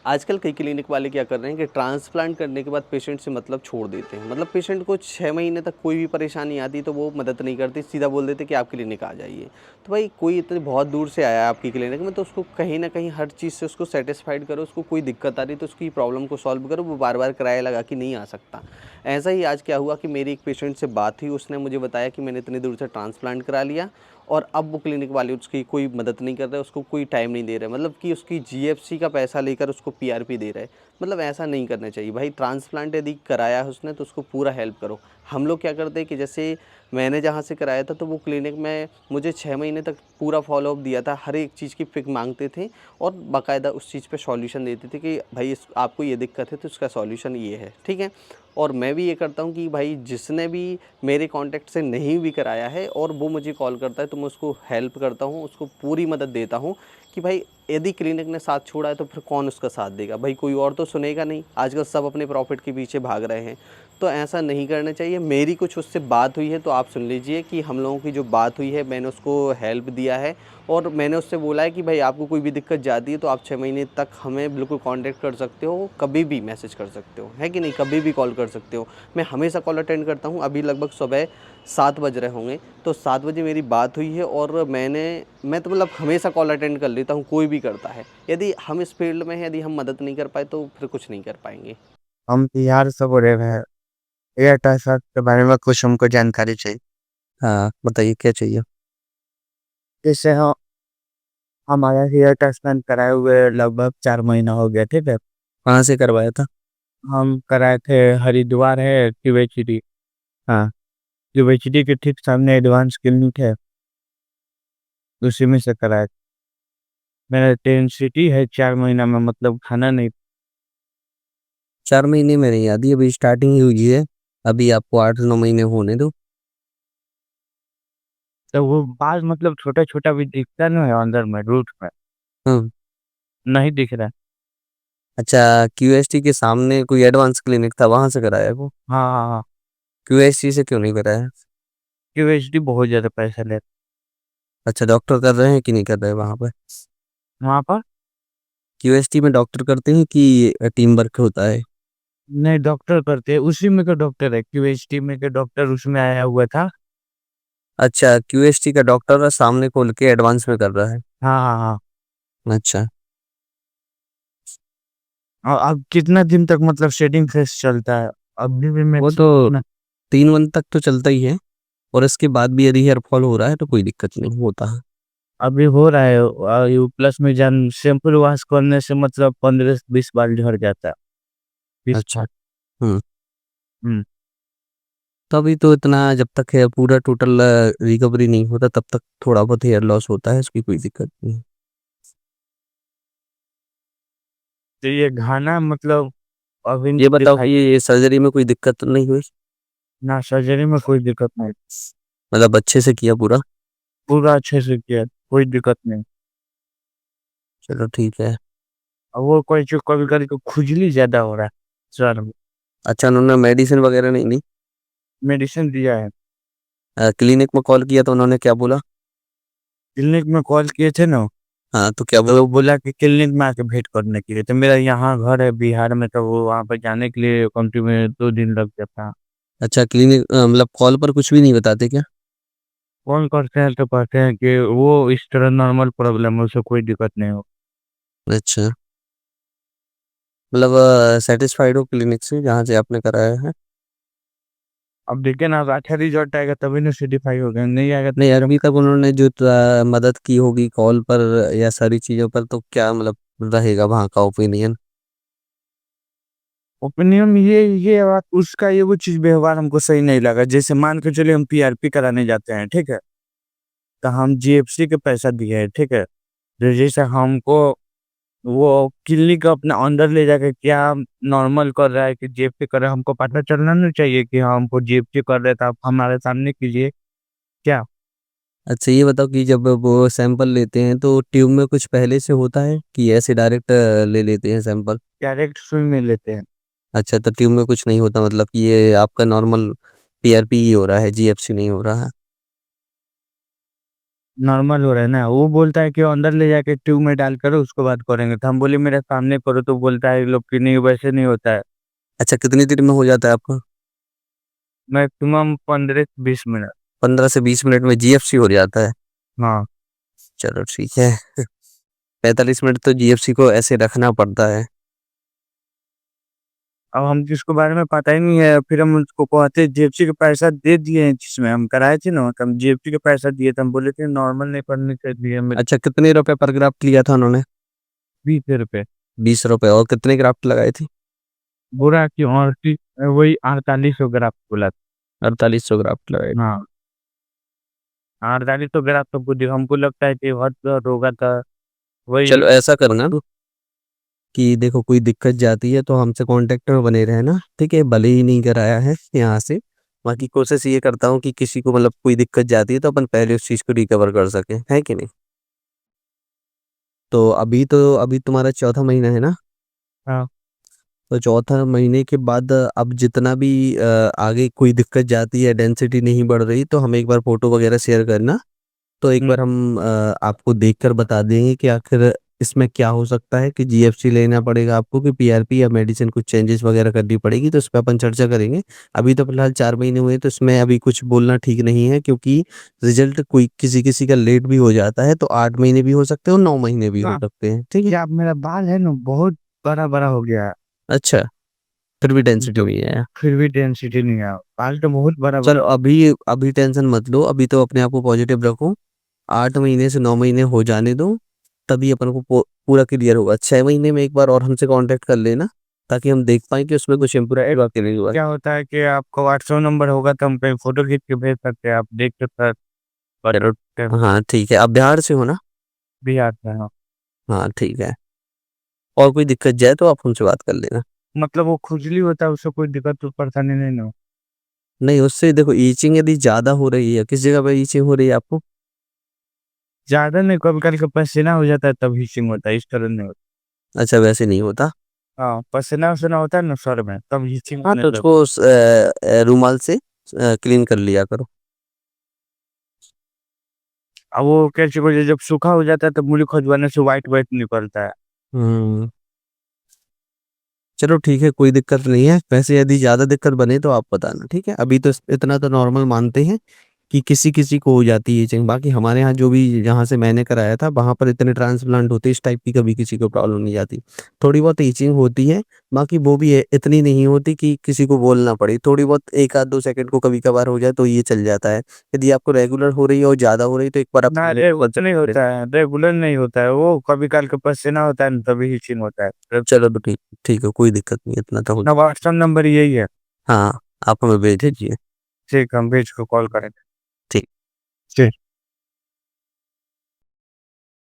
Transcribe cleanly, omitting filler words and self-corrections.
आजकल कई क्लिनिक वाले क्या कर रहे हैं कि ट्रांसप्लांट करने के बाद पेशेंट से मतलब छोड़ देते हैं। मतलब पेशेंट को 6 महीने तक कोई भी परेशानी आती तो वो मदद नहीं करते, सीधा बोल देते कि आप क्लिनिक आ जाइए। तो भाई कोई इतने बहुत दूर से आया है आपकी क्लिनिक में, तो उसको कहीं न कहीं हर चीज़ से उसको सैटिस्फाइड करो, उसको कोई दिक्कत आ रही तो उसकी प्रॉब्लम को सॉल्व करो, वो बार-बार किराया लगा के नहीं आ सकता। ऐसा ही आज क्या हुआ कि मेरी एक पेशेंट से बात हुई, उसने मुझे बताया कि मैंने इतनी दूर से ट्रांसप्लांट करा लिया और अब वो क्लिनिक वाले उसकी कोई मदद नहीं कर रहे, उसको कोई टाइम नहीं दे रहे। मतलब कि उसकी जीएफसी का पैसा लेकर उसको पीआरपी दे रहे हैं। मतलब ऐसा नहीं करना चाहिए भाई। ट्रांसप्लांट यदि कराया है उसने तो उसको पूरा हेल्प करो। हम लोग क्या करते हैं कि जैसे मैंने जहाँ से कराया था तो वो क्लिनिक में मुझे 6 महीने तक पूरा फ़ॉलो-अप दिया था, हर एक चीज़ की फ़िक माँगते थे और बाकायदा उस चीज़ पे सॉल्यूशन देते थे कि भाई इस आपको ये दिक्कत है तो इसका सॉल्यूशन ये है, ठीक है? और मैं भी ये करता हूँ कि भाई जिसने भी मेरे कॉन्टैक्ट से नहीं भी कराया है और वो मुझे कॉल करता है तो मैं उसको हेल्प करता हूँ, उसको पूरी मदद देता हूँ कि भाई यदि क्लिनिक ने साथ छोड़ा है तो फिर कौन उसका साथ देगा? भाई कोई और तो सुनेगा नहीं। आजकल सब अपने प्रॉफ़िट के पीछे भाग रहे हैं, तो ऐसा नहीं करना चाहिए। मेरी कुछ उससे बात हुई है तो आप सुन लीजिए कि हम लोगों की जो बात हुई है, मैंने उसको हेल्प दिया है और मैंने उससे बोला है कि भाई आपको कोई भी दिक्कत जाती है तो आप 6 महीने तक हमें बिल्कुल कॉन्टैक्ट कर सकते हो, कभी भी मैसेज कर सकते हो, है कि नहीं? कभी भी कॉल कर सकते हो। मैं हमेशा कॉल अटेंड करता हूँ। अभी लगभग सुबह 7 बज रहे होंगे, तो 7 बजे मेरी बात हुई है और मैं तो मतलब हमेशा कॉल अटेंड कर लेता हूँ, कोई भी करता है। यदि हम इस फ़ील्ड में हैं, यदि हम मदद नहीं कर पाए तो फिर कुछ नहीं कर पाएँगे। हम बिहार से बोल रहे हैं। एयर ट्रांसफर के बारे में कुछ हमको जानकारी चाहिए। हाँ, बताइए क्या चाहिए? जैसे हमारा हेयर ट्रांसप्लांट कराए हुए लगभग 4 महीना हो गया, ठीक है। कहाँ से करवाया था? हम कराए थे, हरिद्वार है QHD। हाँ, QHD के ठीक सामने एडवांस क्लिनिक है, उसी में से कराए। मेरा टेंसिटी है 4 महीना में, मतलब खाना नहीं। 4 महीने में नहीं आधी, अभी स्टार्टिंग ही हुई है। अभी आपको 8-9 महीने होने दो। तो वो बाल मतलब छोटा छोटा भी दिखता नहीं है अंदर में, रूट में हाँ। नहीं दिख रहा है। अच्छा, क्यूएसटी के सामने कोई एडवांस क्लिनिक था, वहाँ से कराया वो? हाँ हाँ हाँ। क्यूएसटी से क्यों नहीं कराया? QHD बहुत ज्यादा पैसा लेता अच्छा, डॉक्टर कर रहे हैं कि नहीं कर रहे वहाँ पे? है वहाँ पर। क्यूएसटी में डॉक्टर करते हैं कि टीम वर्क होता है? नहीं, डॉक्टर करते हैं, उसी में का डॉक्टर है, QHD में का डॉक्टर उसमें आया हुआ था। अच्छा, क्यूएसटी का डॉक्टर सामने खोल के एडवांस में कर रहा है। हाँ हाँ हाँ। अच्छा। और अब कितना दिन तक मतलब शेडिंग फेस चलता है? अभी भी वो मैक्स तो कितना? 3 मंथ तक तो चलता ही है और इसके बाद भी यदि हेयर फॉल हो रहा है तो कोई दिक्कत नहीं होता है। अभी हो रहा है। यू प्लस में जान शैम्पू वॉश करने से मतलब 15 से 20 बार झड़ जाता है। 20 अच्छा। बार। हम्म। हम्म। तभी तो इतना, जब तक हेयर पूरा टोटल रिकवरी नहीं होता तब तक थोड़ा बहुत हेयर लॉस होता है, इसकी कोई दिक्कत नहीं है। तो ये घाना मतलब अभी ये बताओ कि दिखाई। ये सर्जरी में कोई दिक्कत तो नहीं हुई? ना, सर्जरी में कोई दिक्कत नहीं। मतलब अच्छे से किया पूरा? पूरा अच्छे से किया, कोई दिक्कत नहीं। चलो ठीक है। और वो कोई जो कभी कभी तो खुजली ज्यादा हो रहा है सर में। अच्छा, उन्होंने मेडिसिन वगैरह नहीं दी? मेडिसिन दिया है। क्लिनिक में कॉल किया तो उन्होंने क्या बोला? क्लिनिक में कॉल किए थे ना, हाँ, तो क्या तो बोला? वो बोला कि क्लिनिक में आके भेंट करने के लिए। तो मेरा यहाँ घर है बिहार में, तो वो वहाँ पर जाने के लिए कम से कम 2 दिन लग जाता है। अच्छा, क्लिनिक मतलब कॉल पर कुछ भी नहीं बताते क्या? फोन करते हैं तो कहते हैं कि वो इस तरह नॉर्मल प्रॉब्लम है, उसे कोई दिक्कत नहीं हो। अच्छा, मतलब सेटिस्फाइड हो क्लिनिक से जहाँ से आपने कराया है? अब देखिए ना, अब अच्छा रिजल्ट आएगा तभी ना सर्टिफाई होगा, नहीं आएगा तो नहीं, फिर अभी तक उन्होंने जो मदद की होगी कॉल पर या सारी चीज़ों पर, तो क्या मतलब रहेगा वहाँ का ओपिनियन? ओपिनियन ये बात उसका, ये वो चीज व्यवहार हमको सही नहीं लगा। जैसे मान के चलिए हम PRP कराने जाते हैं, ठीक है, तो हम GFC के पैसा दिए हैं, ठीक है। तो जैसे हमको वो क्लिनिक अपने अंदर ले जाके क्या नॉर्मल कर रहा है कि GFC कर रहा है, हमको पता चलना नहीं चाहिए कि हाँ, हमको GFC कर रहे थे, आप हमारे सामने कीजिए क्या। अच्छा, ये बताओ कि जब वो सैंपल लेते हैं तो ट्यूब में कुछ पहले से होता है कि ऐसे डायरेक्ट ले लेते हैं सैंपल? डायरेक्ट सुई में लेते हैं। अच्छा, तो ट्यूब में कुछ नहीं होता, मतलब कि ये आपका नॉर्मल पीआरपी ही हो रहा है, जीएफसी नहीं हो रहा है? नॉर्मल हो रहा है ना, वो बोलता है कि अंदर ले जाके ट्यूब में डाल करो उसके बाद करेंगे, तो हम बोले मेरे सामने करो, तो बोलता है ये लोग कि नहीं वैसे नहीं होता है। अच्छा, कितनी देर में हो जाता है आपका? मैक्सिमम 15 से 20 मिनट। 15 से 20 मिनट में जीएफसी हो जाता है। हाँ। चलो ठीक है। 45 मिनट तो जीएफसी को ऐसे रखना पड़ता है। अब हम जिसको बारे में पता ही नहीं है, फिर हम उसको कहते जीएफसी का पैसा दे दिए हैं, जिसमें हम कराए थे ना, तो हम जीएफसी का पैसा दिए थे, हम बोले थे नॉर्मल नहीं करने के लिए मेरे अच्छा, कितने रुपए पर ग्राफ्ट लिया था उन्होंने? 20 रुपए। 20 रुपए। और कितने ग्राफ्ट लगाए थे? बोरा की और की वही 4800 ग्राम बोला था। 4800 ग्राफ्ट लगाए। हाँ, 4800 ग्राम तो हमको लगता है कि बहुत होगा था। वही। चलो ऐसा करना कि देखो, कोई दिक्कत जाती है तो हमसे कांटेक्ट में बने रहना, ठीक है? भले ही नहीं कराया है यहाँ से, बाकी कोशिश ये करता हूँ कि किसी को मतलब कोई दिक्कत जाती है तो अपन पहले उस चीज़ को रिकवर कर सकें, है कि नहीं? तो अभी तुम्हारा चौथा महीना है ना? हाँ। तो चौथा महीने के बाद अब जितना भी आगे कोई दिक्कत जाती है, डेंसिटी नहीं बढ़ रही, तो हमें एक बार फोटो वगैरह शेयर करना। तो एक हम्म। बार हम आपको देखकर बता देंगे कि आखिर इसमें क्या हो सकता है, कि जीएफसी लेना पड़ेगा आपको, कि पीआरपी या मेडिसिन कुछ चेंजेस वगैरह करनी पड़ेगी, तो इस पे अपन चर्चा करेंगे। अभी तो फिलहाल 4 महीने हुए हैं, तो इसमें अभी कुछ बोलना ठीक नहीं है, क्योंकि रिजल्ट कोई किसी किसी का लेट भी हो जाता है, तो 8 महीने भी हो सकते हैं और 9 महीने भी हो हाँ, सकते हैं, ठीक है? क्या मेरा बाल है ना बहुत बड़ा बड़ा हो गया है। अच्छा, फिर भी डेंसिटी हुई है। फिर भी डेंसिटी नहीं है, बाल तो बहुत बड़ा बड़ा। चलो, अभी अभी टेंशन मत लो, अभी तो अपने आप को पॉजिटिव रखो। 8 महीने से 9 महीने हो जाने दो, तभी अपन को पूरा क्लियर होगा। 6 महीने में एक बार और हमसे कांटेक्ट कर लेना, ताकि हम देख पाएं कि उसमें कुछ इम्प्रूव हुआ कि नहीं हुआ। क्या होता है कि आपका व्हाट्सएप नंबर होगा तो हम कहीं फोटो खींच के भेज सकते हैं, आप देख के सर चलो, के हाँ ठीक है। आप बिहार से हो ना? भी आता है। हाँ ठीक है। और कोई दिक्कत जाए तो आप हमसे बात कर लेना। मतलब वो खुजली होता है, उससे कोई दिक्कत तो परेशानी नहीं ना हो? नहीं, उससे देखो, ईचिंग यदि ज़्यादा हो रही है, किस जगह पे ईचिंग हो रही है आपको? ज्यादा नहीं, कभी कभी का पसीना हो जाता है तब हीचिंग होता है, इस तरह नहीं होता। अच्छा, वैसे नहीं होता। हाँ, पसीना वसीना होता है ना सर में तब हीचिंग हाँ, होने तो लगता उसको रुमाल से क्लीन कर लिया करो। है। अब वो कैसे को जब सूखा हो जाता है तो मूली खुजवाने से व्हाइट व्हाइट निकलता है। हम्म। चलो ठीक है, कोई दिक्कत नहीं है। वैसे यदि ज़्यादा दिक्कत बने तो आप बताना, ठीक है? अभी तो इतना तो नॉर्मल मानते हैं कि किसी किसी को हो जाती है इचिंग। बाकी हमारे यहाँ जो भी, जहाँ से मैंने कराया था, वहाँ पर इतने ट्रांसप्लांट होते, इस टाइप की कभी किसी को प्रॉब्लम नहीं आती। थोड़ी बहुत इचिंग होती है, बाकी वो भी इतनी नहीं होती कि किसी को बोलना पड़े। थोड़ी बहुत 1 आध 2 सेकंड को कभी कभार हो जाए तो ये चल जाता है। यदि आपको रेगुलर हो रही है और ज़्यादा हो रही है तो एक बार आप ना रेगुलर नहीं होता है, रेगुलर नहीं होता है, वो कभी काल का पसीना होता है ना तभी हीचिंग होता है। चलो तो ठीक, ठीक है, कोई दिक्कत नहीं, इतना तो हो। अपना व्हाट्सएप नंबर यही है। हाँ, आप हमें भेज दीजिए। ठीक है, हम भेज को कॉल करेंगे।